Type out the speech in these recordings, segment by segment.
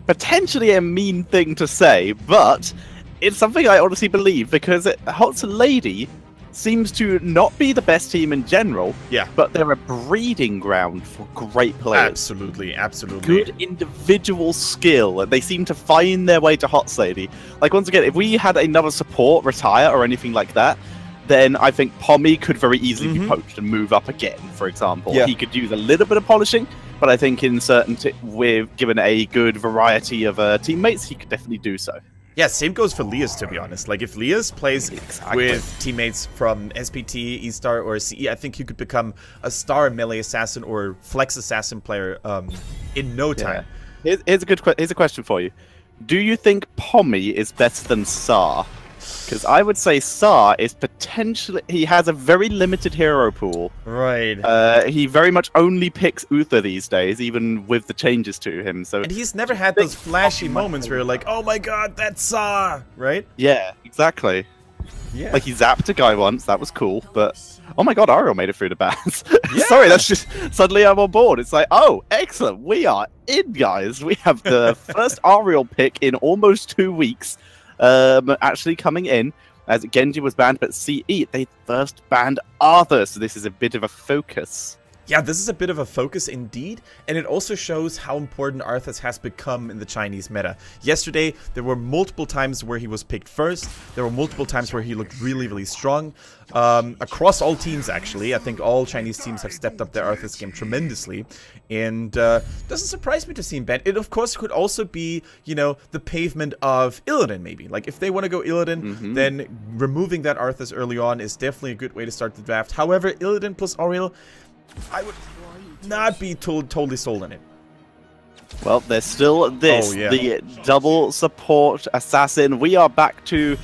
potentially a mean thing to say, but it's something I honestly believe, because Hot Lady seems to not be the best team in general, but they're a breeding ground for great players. Absolutely, absolutely. Good individual skill, and they seem to find their way to Hot Lady. Like, once again, if we had another support retire or anything like that, then I think Pommy could very easily be poached and move up again, for example. He could use a little bit of polishing, but I think in certain, given a good variety of teammates, he could definitely do so. Yeah, same goes for Lias, to be honest. Like, if Lias plays with teammates from SPT, E-Star, or CE, I think he could become a star melee assassin or flex assassin player in no time. Here's a question for you. Do you think Pommy is better than Sar? Because I would say Sar is potentially... He has a very limited hero pool. Right. He very much only picks Uther these days, even with the changes to him. So, and he's never had those flashy moments where you're like, oh my god, that's Sar! Right? Yeah, exactly. Yeah. Like, he zapped a guy once, that was cool, but... Oh my god, Ariel made it through the bans. Sorry, that's just... Suddenly I'm on board. It's like, oh, excellent, we are in, guys. We have the first Ariel pick in almost 2 weeks. Actually coming in, as Genji was banned, but CE, they first banned Arthur, so this is a bit of a focus. Yeah, this is a bit of a focus indeed, and it also shows how important Arthas has become in the Chinese meta. Yesterday, there were multiple times where he was picked first. There were multiple times where he looked really, really strong. Across all teams, actually. I think all Chinese teams have stepped up their Arthas game tremendously. And doesn't surprise me to see him banned. It, of course, could also be, you know, the pavement of Illidan, maybe. Like, if they want to go Illidan, then removing that Arthas early on is definitely a good way to start the draft. However, Illidan plus Auriel, I would not be totally sold on it. Well, there's still this, the double support assassin. We are back to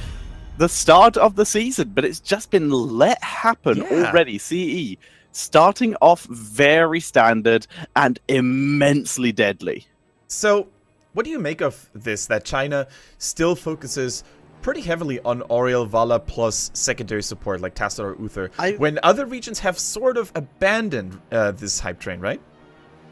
the start of the season, but it's just been let happen already. CE starting off very standard and immensely deadly. So, what do you make of this, that China still focuses pretty heavily on Auriel, Vala plus secondary support like Tassadar or Uther, when other regions have sort of abandoned this hype train, right?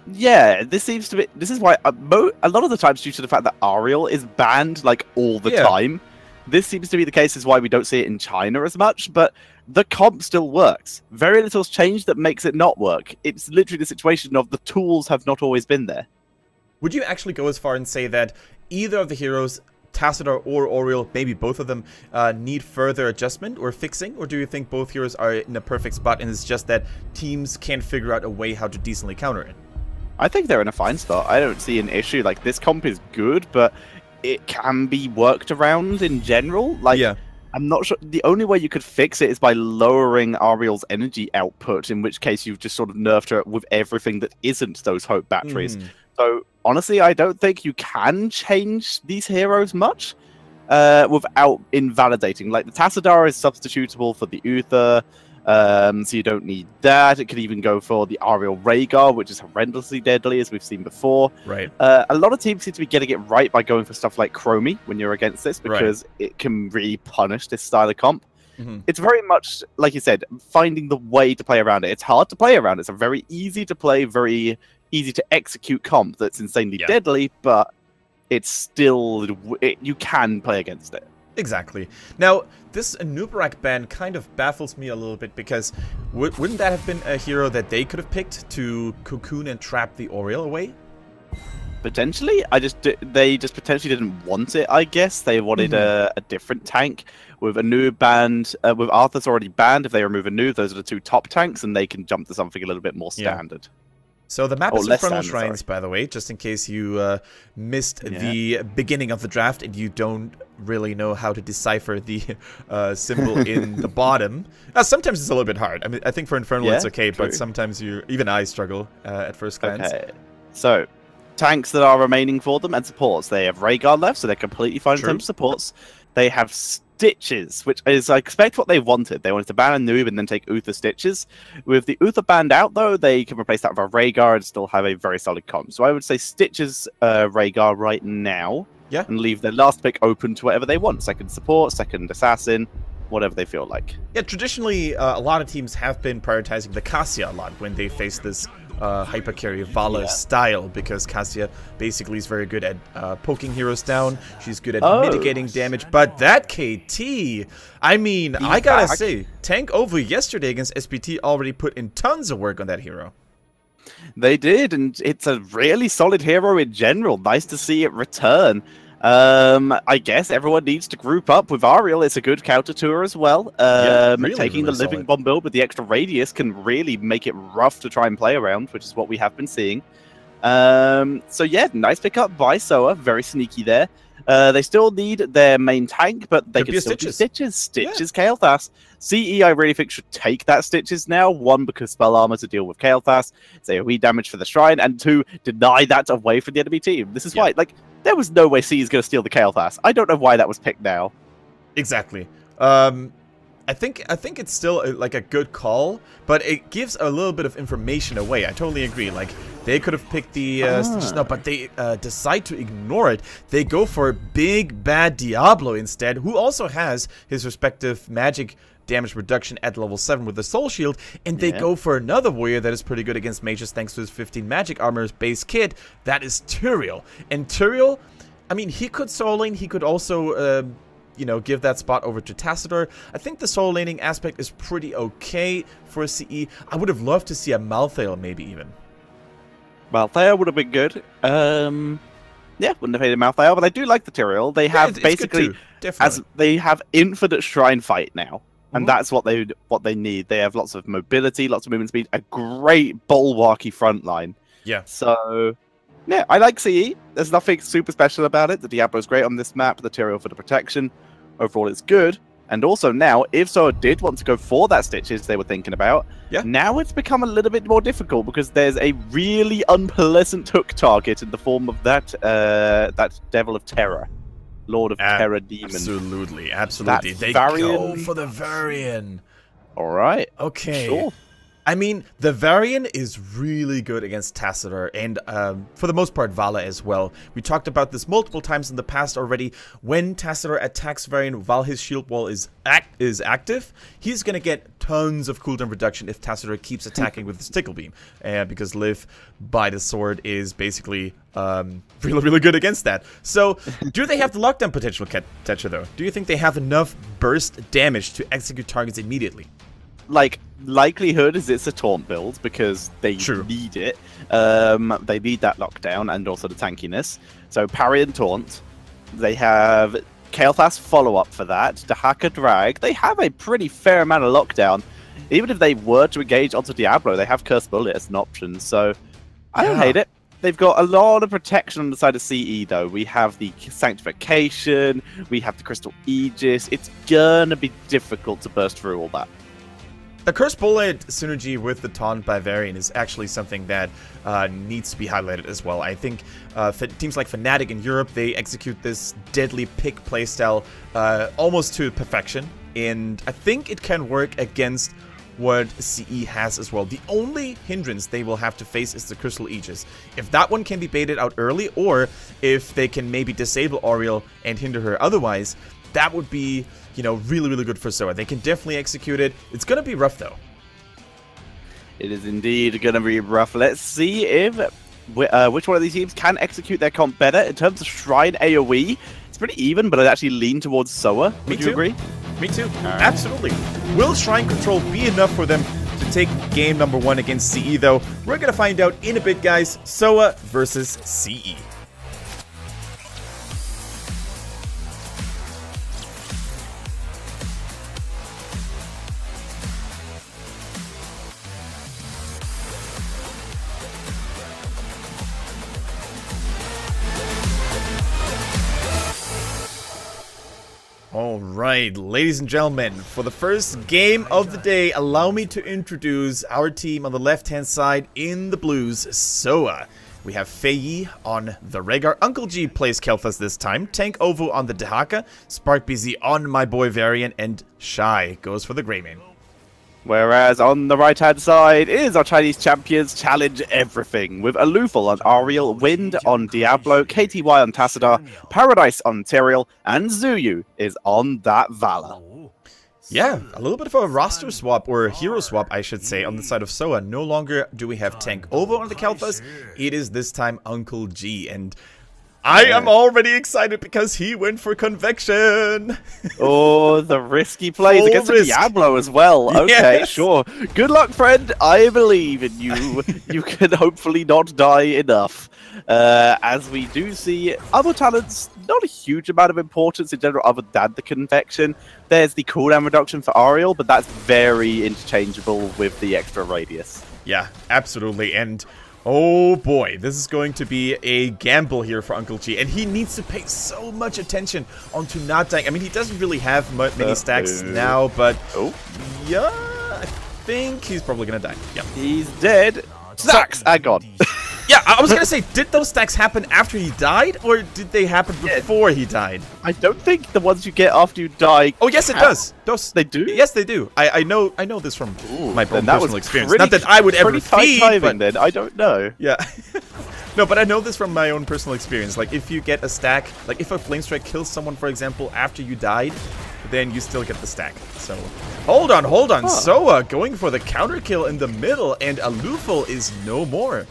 Yeah, this seems to be... This is why a lot of the times, due to the fact that Auriel is banned like all the time, this seems to be the case, is why we don't see it in China as much, but the comp still works. Very little's changed that makes it not work. It's literally the situation of the tools have not always been there. Would you actually go as far and say that either of the heroes, Tassadar or Auriel, maybe both of them, need further adjustment or fixing? Or do you think both heroes are in a perfect spot and it's just that teams can't figure out a way how to decently counter it? I think they're in a fine spot. I don't see an issue. Like, this comp is good, but it can be worked around in general. Like, I'm not sure. The only way you could fix it is by lowering Auriel's energy output, in which case you've just sort of nerfed her with everything that isn't those Hope batteries. So, honestly, I don't think you can change these heroes much without invalidating. Like, the Tassadar is substitutable for the Uther, so you don't need that. It could even go for the Auriel Rhaegar, which is horrendously deadly, as we've seen before. Right. A lot of teams seem to be getting it right by going for stuff like Chromie when you're against this, because it can really punish this style of comp. It's very much, like you said, finding the way to play around it. It's hard to play around. It's a very easy to play, very easy to execute comp that's insanely deadly, but it's still... you can play against it. Exactly. Now, this Anubarak ban kind of baffles me a little bit, because wouldn't that have been a hero that they could have picked to cocoon and trap the Auriel away? Potentially. They just potentially didn't want it, I guess. They wanted a different tank. With Anu banned, with Arthur's already banned, if they remove Anu, those are the two top tanks, and they can jump to something a little bit more standard. So the map is Infernal Shrines, by the way, just in case you missed the beginning of the draft and you don't really know how to decipher the symbol in the bottom. Sometimes it's a little bit hard. I mean, I think for Infernal it's okay, but sometimes even I struggle at first glance. Okay, so tanks that are remaining for them and supports. They have Rhaegar left, so they're completely fine in terms of supports. They have Stitches, which is, I expect, what they wanted. They wanted to ban a noob and then take Uther Stitches. With the Uther banned out, though, they can replace that with a Rhaegar and still have a very solid comp. So I would say Stitches Rhaegar right now, and leave their last pick open to whatever they want. Second support, second assassin, whatever they feel like. Yeah, traditionally, a lot of teams have been prioritizing the Cassia a lot when they face this hyper carry Vala style, because Cassia basically is very good at poking heroes down. She's good at mitigating damage. But that KT, I mean, I gotta say, Tank Over yesterday against SPT already put in tons of work on that hero. They did, and it's a really solid hero in general. Nice to see it return. I guess everyone needs to group up with Ariel. It's a good counter to her as well. Taking the Living Bomb build with the extra radius can really make it rough to try and play around, which is what we have been seeing. So yeah, nice pickup by SOA. Very sneaky there. They still need their main tank, but they can still do Stitches. Stitches, Kael'thas. CE, I really think, should take that Stitches now. One, because spell armor to deal with Kael'thas. It's AoE damage for the Shrine. And two, deny that away from the enemy team. This is why, like, there was no way CE is going to steal the Kael'thas. I don't know why that was picked now. Exactly. I think it's still like a good call, but it gives a little bit of information away. I totally agree. Like, they could have picked the Stitches now, but they decide to ignore it. They go for big bad Diablo instead, who also has his respective magic damage reduction at level 7 with the Soul Shield, and they go for another warrior that is pretty good against mages thanks to his 15 magic armor base kit. That is Tyrael. And Tyrael, I mean, he could soul lane, he could also you know, give that spot over to Tassadar. I think the soul laning aspect is pretty okay for CE. I would have loved to see a Malthael maybe even. Malthael would have been good. Yeah, wouldn't have hated Malthael, but I do like the Tyrael. They have basically, as they have infinite shrine fight now. And that's what they need. They have lots of mobility, lots of movement speed, a great bulwarky front line. Yeah. So, yeah, I like CE. There's nothing super special about it. The Diablo's great on this map. The Tyrael for the protection. Overall, it's good. And also now, if SOA did want to go for that Stitches they were thinking about, now it's become a little bit more difficult because there's a really unpleasant hook target in the form of that Devil of Terror. Lord of Terror Demon. Absolutely, absolutely. They go for the Varian. All right. Okay. Sure. I mean, the Varian is really good against Tassadar, and for the most part, Vala as well. We talked about this multiple times in the past already. When Tassadar attacks Varian while his shield wall is active, he's going to get tons of cooldown reduction if Tassadar keeps attacking with his Tickle Beam, because Liv by the sword is basically really good against that. So, do they have the lockdown potential, Tetcha, though? Do you think they have enough burst damage to execute targets immediately? Like, likelihood is it's a taunt build because they need it. They need that lockdown and also the tankiness. So parry and taunt. They have Kael'thas follow-up for that. Dahaka Drag. They have a pretty fair amount of lockdown. Even if they were to engage onto Diablo, they have Curse Bullet as an option. So I don't hate it. They've got a lot of protection on the side of CE, though. We have the Sanctification. We have the Crystal Aegis. It's gonna be difficult to burst through all that. The Curse Bullet synergy with the Taunt by Varian is actually something that needs to be highlighted as well. I think teams like Fnatic in Europe, they execute this deadly pick playstyle almost to perfection, and I think it can work against what CE has as well. The only hindrance they will have to face is the Crystal Aegis. If that one can be baited out early, or if they can maybe disable Oriel and hinder her otherwise, that would be, you know, really good for SOA. They can definitely execute it. It's going to be rough, though. It is indeed going to be rough. Let's see if which one of these teams can execute their comp better. In terms of Shrine AoE, it's pretty even, but I'd actually lean towards SOA. Would you agree? Me too. Absolutely. Will Shrine Control be enough for them to take game number 1 against CE, though? We're going to find out in a bit, guys. SOA versus CE. Alright, ladies and gentlemen, for the first game of the day, allow me to introduce our team on the left-hand side in the blues, SOA. We have Fei on the Rhaegar, Uncle G plays Kael'thas this time, Tank Ovo on the Dahaka, Spark BZ on my boy Varian, and Shy goes for the Greymane. Whereas on the right-hand side is our Chinese champions challenge everything, with Alufal on Ariel, Wind on Diablo, KTY on Tassadar, Paradise on Tyrael, and Zuyu is on that Vala. Yeah, a little bit of a roster swap, or hero swap, I should say, on the side of SOA. No longer do we have Tank Ovo on the Kalthas. It is this time Uncle G, and I am already excited because he went for Convection. Oh, the risky plays against the Diablo as well. Okay, sure. Good luck, friend. I believe in you. You can hopefully not die enough. As we do see other talents, not a huge amount of importance in general other than the Convection. There's the cooldown reduction for Ariel, but that's very interchangeable with the extra radius. Yeah, absolutely. And oh boy, this is going to be a gamble here for Uncle G, and he needs to pay so much attention onto not dying. I mean, he doesn't really have many stacks now, but yeah, I think he's probably gonna die. Yeah, he's dead. Stacks are gone. Yeah, I was gonna say, did those stacks happen after he died, or did they happen before he died? I don't think the ones you get after you die. Oh yes, it does. They do. Yes, they do. I know this from my own personal experience. Not that I would ever feed, but then I don't know. Yeah. No, but I know this from my own personal experience. Like, if you get a stack, like if a flame strike kills someone, for example, after you died, then you still get the stack. So, hold on. SOA going for the counter kill in the middle, and Alufal is no more.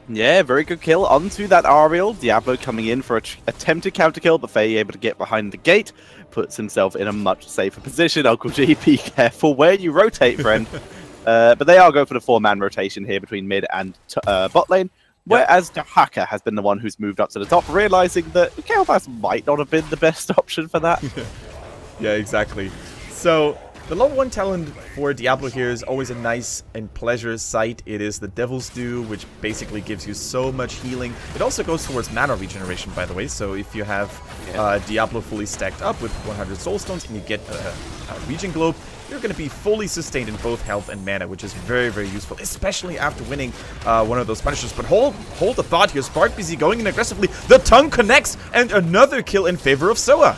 Yeah, very good kill onto that Ariel. Diablo coming in for an attempted counter kill, but Faye able to get behind the gate. Puts himself in a much safer position. Uncle G, be careful where you rotate, friend. But they are going for the 4-man rotation here between mid and bot lane. Whereas Dahaka has been the one who's moved up to the top, realizing that Kalthas might not have been the best option for that. Yeah, exactly. So, the level 1 talent for Diablo here is always a nice and pleasure sight. It is the Devil's Dew, which basically gives you so much healing. It also goes towards mana regeneration, by the way. So if you have Diablo fully stacked up with 100 Soul Stones and you get a Regen Globe, you're going to be fully sustained in both health and mana, which is very, very useful, especially after winning one of those punishers. But hold the thought here. SparkBZ going in aggressively. The tongue connects, and another kill in favor of SOA.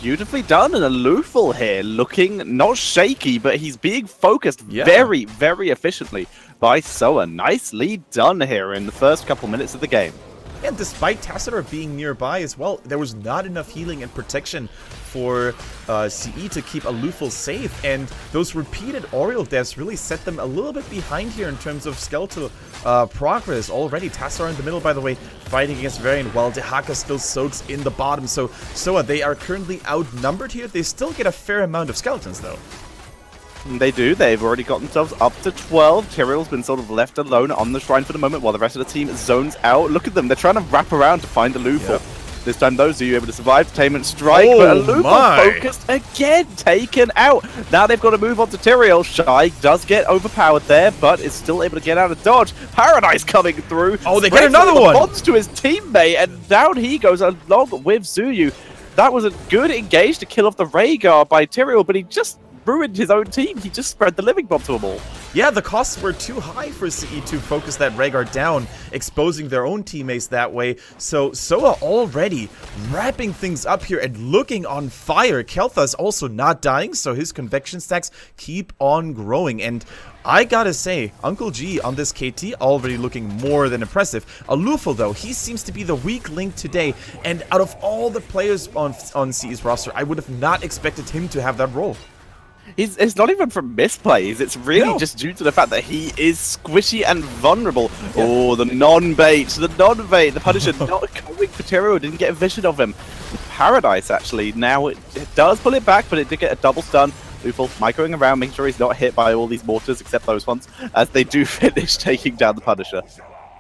Beautifully done, and Alufal here looking not shaky, but he's being focused very, very efficiently by SOA. Nicely done here in the first couple minutes of the game. And despite Tassadar being nearby as well, there was not enough healing and protection for CE to keep Alufal safe, and those repeated Oriel deaths really set them a little bit behind here in terms of skeletal progress already. Tassadar in the middle, by the way, fighting against Varian, while Dahaka still soaks in the bottom. So SOA, they are currently outnumbered here. They still get a fair amount of skeletons, though. They do. They've already got themselves up to 12. Tyrael's been sort of left alone on the shrine for the moment while the rest of the team zones out. Look at them. They're trying to wrap around to find Alufal. This time, those are you able to survive. Tainment Strike, but Alufal focused again, taken out. Now they've got to move on to Tyrael. Shy does get overpowered there, but is still able to get out of dodge. Paradise coming through. Oh, they get another one. Responds to his teammate, and down he goes along with Zuyu. That was a good engage to kill off the Rhaegar by Tyrael, but he just ruined his own team. He just spread the living bomb to them all. Yeah, the costs were too high for CE to focus that Rhaegar down, exposing their own teammates that way. So SOA already wrapping things up here and looking on fire. Kalthas also not dying, so his convection stacks keep on growing. And I gotta say, Uncle G on this KT already looking more than impressive. Alufal, though, he seems to be the weak link today. And out of all the players on CE's roster, I would have not expected him to have that role. It's not even from misplays, it's really just due to the fact that he is squishy and vulnerable. Yeah. Oh, the non-bait, the Punisher not going for Tyrael, didn't get a vision of him. Paradise, actually, now it does pull it back, but it did get a double stun. Alufal microing around, making sure he's not hit by all these mortars, except those ones, as they do finish taking down the Punisher.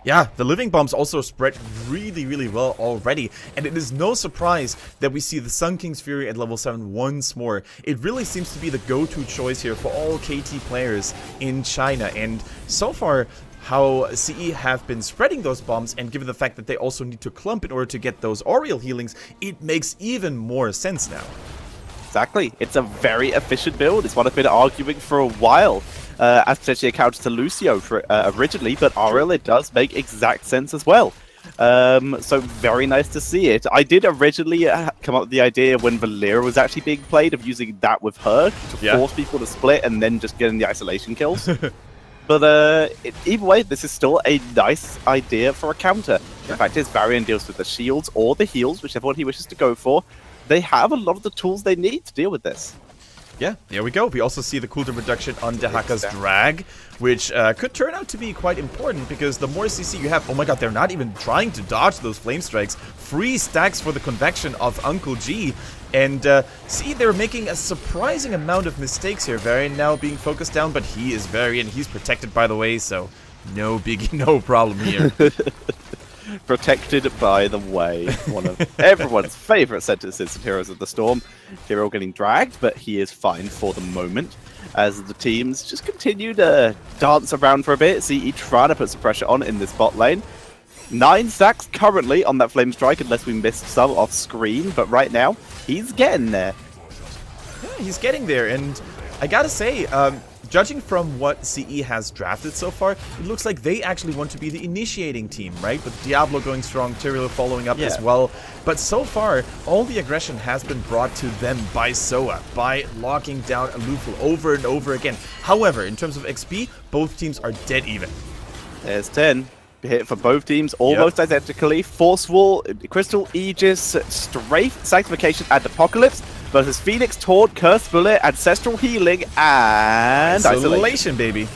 Yeah, the living bombs also spread really, really well already, and it is no surprise that we see the Sun King's Fury at level 7 once more. It really seems to be the go-to choice here for all KT players in China, and so far, how CE have been spreading those bombs, and given the fact that they also need to clump in order to get those Oriel healings, it makes even more sense now. Exactly, it's a very efficient build. It's what I've been arguing for a while. As potentially a counter to Lucio for, originally, but Ariel, it does make exact sense as well. So very nice to see it. I did originally come up with the idea when Valeera was actually being played of using that with her to force people to split and then just getting the isolation kills. But either way, this is still a nice idea for a counter. The fact is, Varian deals with the shields or the heals, whichever one he wishes to go for. They have a lot of the tools they need to deal with this. Yeah, there we go. We also see the cooldown reduction on Dehaka's drag, which could turn out to be quite important because the more CC you have... Oh my god, they're not even trying to dodge those flame strikes. Free stacks for the convection of Uncle G. And see, they're making a surprising amount of mistakes here. Varian now being focused down, but he is Varian. He's protected, by the way, so no biggie, no problem here. Protected by the way. One of everyone's favorite sentences in Heroes of the Storm. Hero getting dragged, but he is fine for the moment as the teams just continue to dance around for a bit. CE trying to put some pressure on in this bot lane. 9 stacks currently on that Flame Strike, unless we missed some off screen, but right now he's getting there. Yeah, he's getting there, and I gotta say, judging from what CE has drafted so far, it looks like they actually want to be the initiating team, right? With Diablo going strong, Tyrael following up as well. But so far, all the aggression has been brought to them by SOA, by locking down Alufal over and over again. However, in terms of XP, both teams are dead even. There's 10. Hit for both teams, almost identically. Force Wall, Crystal Aegis, Strafe, Sanctification, and Apocalypse versus Phoenix, Taunt, Cursed Bullet, Ancestral Healing, and Isolation, baby.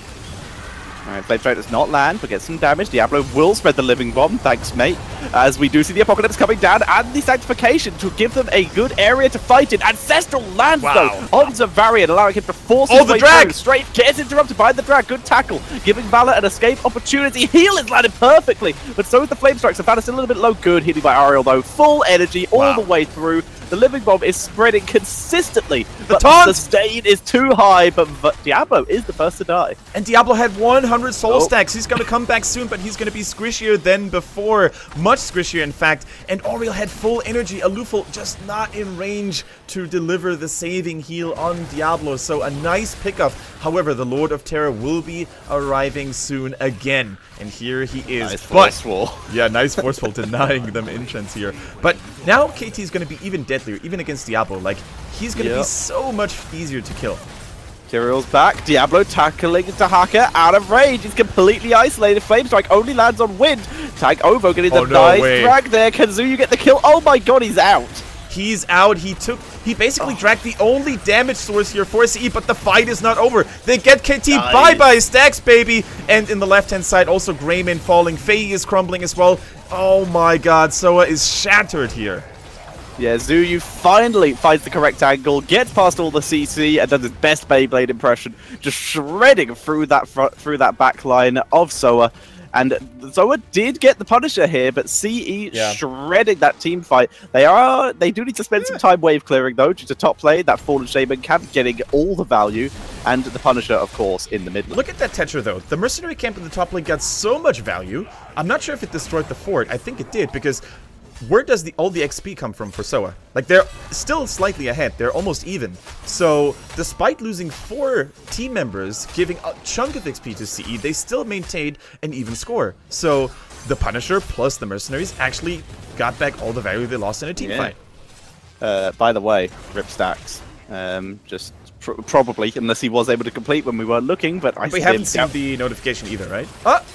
Alright, Flame Strike does not land, but gets some damage. Diablo will spread the Living Bomb, thanks mate. As we do see the Apocalypse coming down, and the Sanctification to give them a good area to fight in. Ancestral lands though, on Zavarian, allowing him to force his way through. Strafe gets interrupted by the drag, good tackle, giving Valor an escape opportunity. Heal is landed perfectly, but so is the Flame Strike, so Valor's a little bit low. Good hitting by Ariel though, full energy all the way through. The Living Bomb is spreading consistently, but the stain is too high, but Diablo is the first to die. And Diablo had 100 soul stacks. He's going to come back soon, but he's going to be squishier than before. Much squishier, in fact. And Oriel had full energy. Alufal just not in range to deliver the saving heal on Diablo. So a nice pickup. However, the Lord of Terror will be arriving soon again. And here he is. Nice forceful. Yeah, nice forceful, denying them entrance here. But now KT is going to be even deadlier, even against Diablo. Like, he's going to be so much easier to kill. Tyrael's back. Diablo tackling Dehaka out of range. He's completely isolated. Flame Strike only lands on wind. Tank Ovo getting the nice drag there. Can Zuyu get the kill? Oh my god, he's out. He's out. He basically dragged the only damage source here for CE, but the fight is not over. They get KT. Bye-bye stacks, baby. And in the left-hand side, also Greyman falling. Faye is crumbling as well. Oh my god, SOA is shattered here. Yeah, Zuyu finally finds the correct angle, gets past all the CC, and does his best Beyblade impression, just shredding through that back line of SOA. And SOA did get the Punisher here, but CE shredding that team fight. They do need to spend some time wave clearing though, due to top lane, that Fallen Shaman camp getting all the value, and the Punisher, of course, in the mid lane. Look at that Tetra though. The Mercenary camp in the top lane got so much value. I'm not sure if it destroyed the fort. I think it did, because where does all the XP come from for SOA? Like, they're still slightly ahead. They're almost even. So, despite losing 4 team members, giving a chunk of XP to CE, they still maintained an even score. So, the Punisher plus the Mercenaries actually got back all the value they lost in a team fight. By the way, rip stacks. Just probably, unless he was able to complete when we weren't looking, but we haven't seen the notification either, right?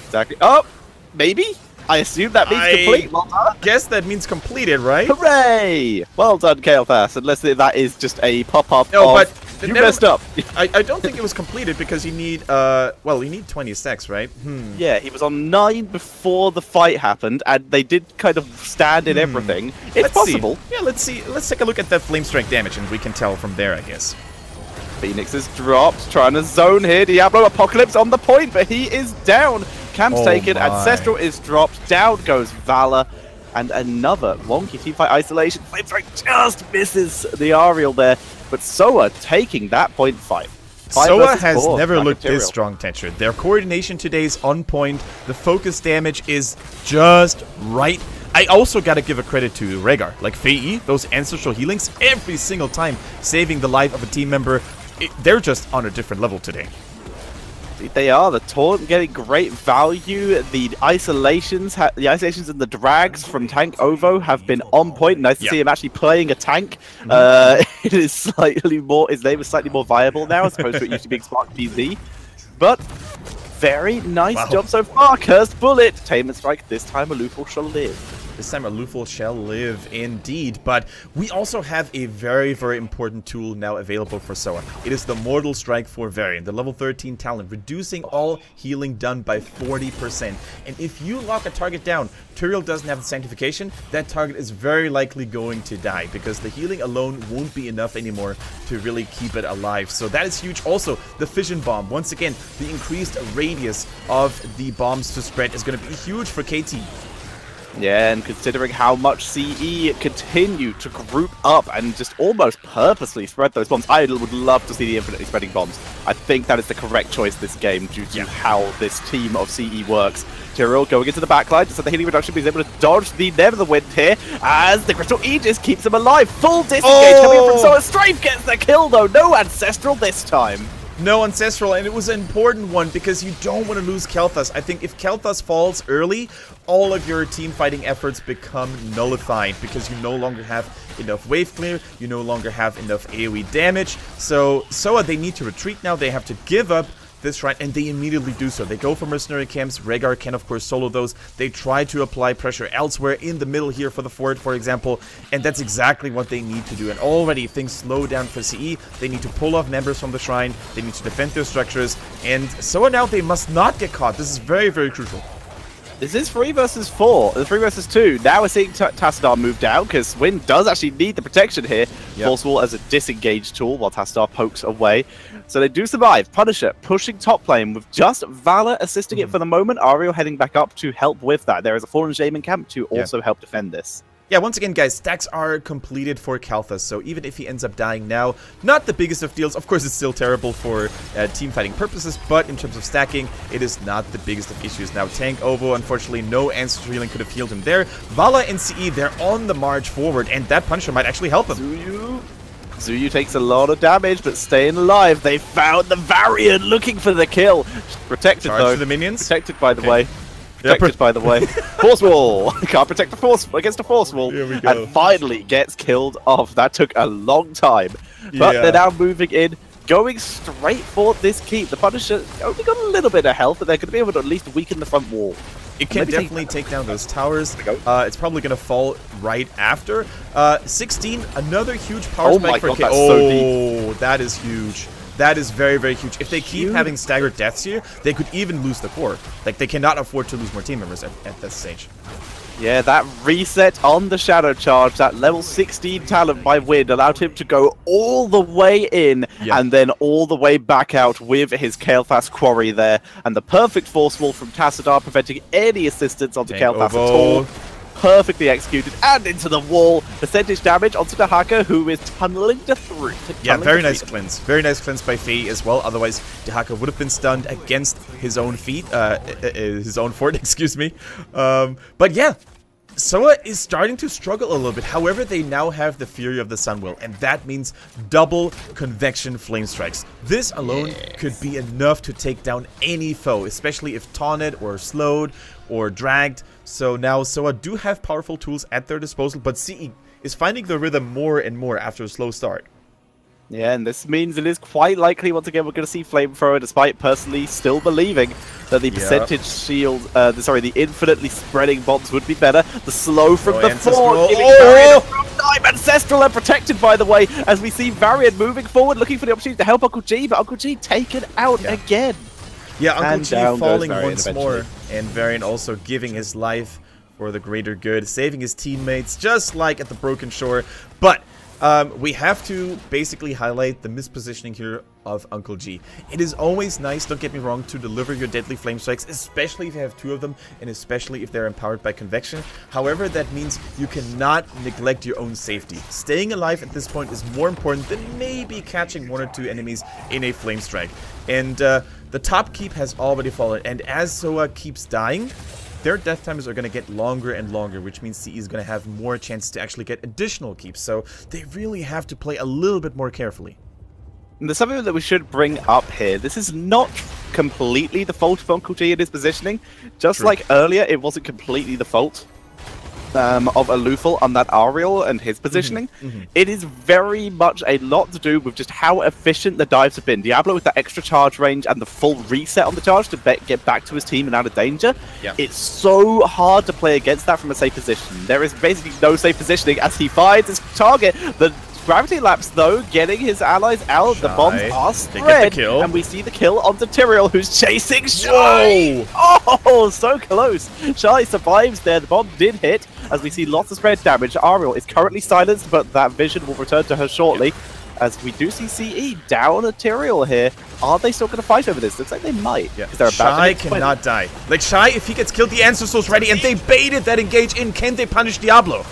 Exactly. Oh, maybe? I assume that means complete. Well done. Guess that means completed, right? Hooray! Well done, Kael'thas. Unless that is just a pop-up. No, but you messed up. I don't think it was completed because you need well, you need 20 stacks, right? Yeah, he was on 9 before the fight happened, and they did kind of stand in everything. It's possible. See. Yeah, let's see. Let's take a look at that Flame Strike damage, and we can tell from there, I guess. Phoenix is dropped, trying to zone here. Diablo Apocalypse on the point, but he is down. Camp's taken, Ancestral is dropped, down goes Valor, and another wonky teamfight isolation. Flame Strike just misses the Ariel there, but SOA taking that point fight. SOA has never looked this strong, Tetra. Their coordination today is on point, the focus damage is just right. I also gotta give a credit to Rhaegar. Like Faye, those ancestral healings, every single time saving the life of a team member, they're just on a different level today. They are. The taunt getting great value. The isolations and the drags from Tank Ovo have been on point. Nice to see him actually playing a tank. It is slightly more. His name is slightly more viable now, as opposed to it used to be Spark PZ. But very nice job so far. Cursed Bullet, Tainment Strike. This time Alufal shall live. This time a lethal shall live indeed. But we also have a very, very important tool now available for SOA. It is the Mortal Strike for Varian, the level 13 talent, reducing all healing done by 40%. And if you lock a target down, Tyrael doesn't have the sanctification, that target is very likely going to die, because the healing alone won't be enough anymore to really keep it alive. So that is huge. Also, the fission bomb. Once again, the increased radius of the bombs to spread is going to be huge for KT. Yeah, and considering how much CE continue to group up and just almost purposely spread those bombs, I would love to see the infinitely spreading bombs. I think that is the correct choice this game due to how this team of CE works. Tyrael going into the backline, so the healing reduction, but he's able to dodge the Never the Wind here as the Crystal Aegis keeps him alive. Full disengage coming in from SOA. Strafe gets the kill though, no Ancestral this time. No Ancestral, and it was an important one because you don't want to lose Kel'Thas. I think if Kel'Thas falls early, all of your team fighting efforts become nullified because you no longer have enough wave clear, you no longer have enough AoE damage. So SOA, they need to retreat now, they have to give up this shrine, and they immediately do so. They go for mercenary camps. Rhaegar can of course solo those. They try to apply pressure elsewhere in the middle here for the fort, for example, and that's exactly what they need to do. And already things slow down for CE. They need to pull off members from the shrine. They need to defend their structures, and so now they must not get caught. This is very, very crucial. This is 3 versus 4, 3 versus 2. Now we're seeing Tassadar move down because Wind does actually need the protection here. Force Wall as a disengage tool while Tassadar pokes away. So they do survive. Punisher pushing top lane with just Valor assisting it for the moment. Ariel heading back up to help with that. There is a Fallen Shaman camp to also help defend this. Yeah, once again, guys, stacks are completed for Kel'Thas, so even if he ends up dying now, not the biggest of deals. Of course, it's still terrible for team fighting purposes, but in terms of stacking, it is not the biggest of issues. Now, Tank Ovo, unfortunately, no Ancestral Healing could have healed him there. Vala and CE, they're on the march forward, and that Punisher might actually help him. Zuyu takes a lot of damage, but staying alive. They found the Varian looking for the kill. Protected, Charge though. To the minions. Protected, by the way. Protected, by the way. Force Wall! Can't protect the Force against a Force Wall. Here we go. And finally gets killed off. That took a long time. But they're now moving in, going straight for this keep. The Punisher only got a little bit of health, but they're going to be able to at least weaken the front wall. It can definitely take down those towers. It's probably going to fall right after. 16, another huge power spike for KT. So deep. That is huge. That is very, very huge. If they keep having staggered deaths here, they could even lose the core. Like, they cannot afford to lose more team members at this stage. Yeah, that reset on the Shadow Charge, that level 16 talent by Wind allowed him to go all the way in and then all the way back out with his Kael'thas quarry there. And the perfect Force Wall from Tassadar preventing any assistance onto Kael'thas at all. Perfectly executed and into the wall. Percentage damage onto Dehaka, who is tunneling through. Very nice cleanse. Very nice cleanse by Faye as well. Otherwise, Dehaka would have been stunned against his own feet, his own fort, excuse me. But yeah, SOA is starting to struggle a little bit. However, they now have the Fury of the Sunwheel, and that means double convection flame strikes. This alone could be enough to take down any foe, especially if taunted or slowed or dragged. So now SOA do have powerful tools at their disposal, but CE is finding the rhythm more and more after a slow start. Yeah, and this means it is quite likely once again we're going to see Flamethrower, despite personally still believing that the percentage shield, the infinitely spreading bombs would be better. The slow from the fort, giving Varian time. Ancestral and protected, by the way, as we see Varian moving forward, looking for the opportunity to help Uncle G, but Uncle G taken out again. Yeah, Uncle G falling once more, and Varian also giving his life for the greater good, saving his teammates, just like at the Broken Shore. But we have to basically highlight the mispositioning here of Uncle G. It is always nice, don't get me wrong, to deliver your deadly flame strikes, especially if you have 2 of them, and especially if they're empowered by convection. However, that means you cannot neglect your own safety. Staying alive at this point is more important than maybe catching 1 or 2 enemies in a flame strike. And the top keep has already fallen, and as SOA keeps dying, their death times are going to get longer and longer, which means CE is going to have more chances to actually get additional keeps. So they really have to play a little bit more carefully. And there's something that we should bring up here. This is not completely the fault of Uncle G in his positioning. Just like earlier, it wasn't completely the fault of Alufal on that Ariel and his positioning. It is very much a lot to do with just how efficient the dives have been. Diablo with that extra charge range and the full reset on the charge to get back to his team and out of danger. It's so hard to play against that from a safe position. There is basically no safe positioning as he finds his target. The Gravity Lapse, though, getting his allies out. The bombs are spread, and we see the kill onto Tyrael, who's chasing Shy. Oh, so close. Shy survives there. The bomb did hit, as we see lots of spread damage. Ariel is currently silenced, but that vision will return to her shortly, as we do see CE down a Tyrael here. Are they still going to fight over this? Looks like they might. Shy cannot die. Like, Shy, if he gets killed, the answer soul's ready, and they baited that engage in. Can they punish Diablo?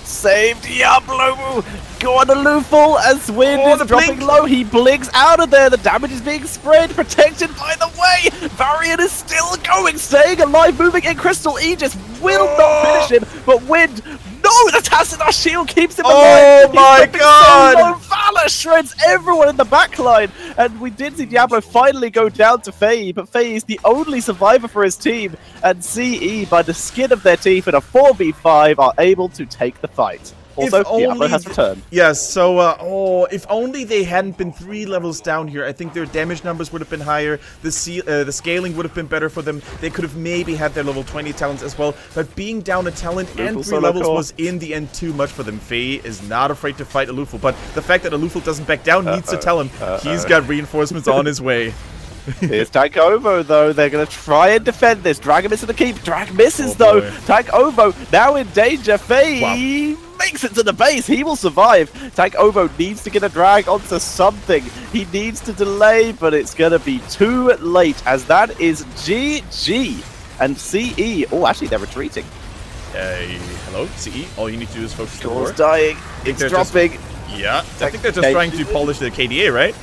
Save Diablo! Go on Alufal as Wind is dropping low. He blinks out of there. The damage is being spread, protected by the way. Varian is still going, staying alive, moving in. Crystal Aegis will not finish him, but Wind, no, the Tassadar shield keeps him alive. Oh my god! Valor shreds everyone in the backline, and we did see Diablo finally go down to Faye, but Faye is the only survivor for his team, and CE, by the skin of their teeth in a 4v5, are able to take the fight. Also, Diablo has returned. Yes, so, if only they hadn't been 3 levels down here, I think their damage numbers would have been higher, the scaling would have been better for them, they could have maybe had their level 20 talents as well, but being down a talent and 3 levels was in the end too much for them. Faye is not afraid to fight Alufal, but the fact that Alufal doesn't back down needs to tell him he's got reinforcements on his way. Here's Tank Ovo, though. They're going to try and defend this. Dragon misses the keep. Drag misses, though. Tank Ovo now in danger. Faye makes it to the base. He will survive. Tank Ovo needs to get a drag onto something. He needs to delay, but it's going to be too late, as that is GG. And CE, oh, actually, they're retreating. Hello, CE. All you need to do is focus the Door's dying. It's dropping. I think they're just trying to polish the KDA, right?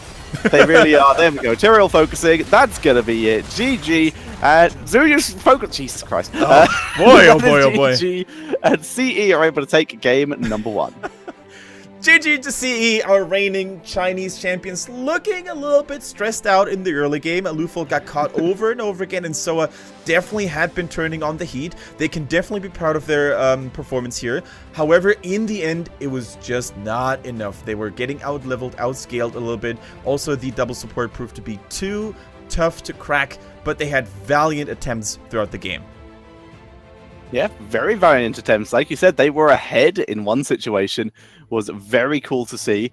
They really are. There we go. Tyrael focusing. That's going to be it. GG. Zuyu's focus. Jesus Christ. Oh boy, oh boy, oh boy. GG. And CE are able to take game number 1. GG to CE, our reigning Chinese champions, looking a little bit stressed out in the early game. Alufal got caught over and over again, and SOA definitely had been turning on the heat. They can definitely be proud of their performance here. However, in the end, it was just not enough. They were getting out-leveled, outscaled a little bit. Also, the double support proved to be too tough to crack, but they had valiant attempts throughout the game. Yeah, very valiant attempts. Like you said, they were ahead in one situation. Was very cool to see.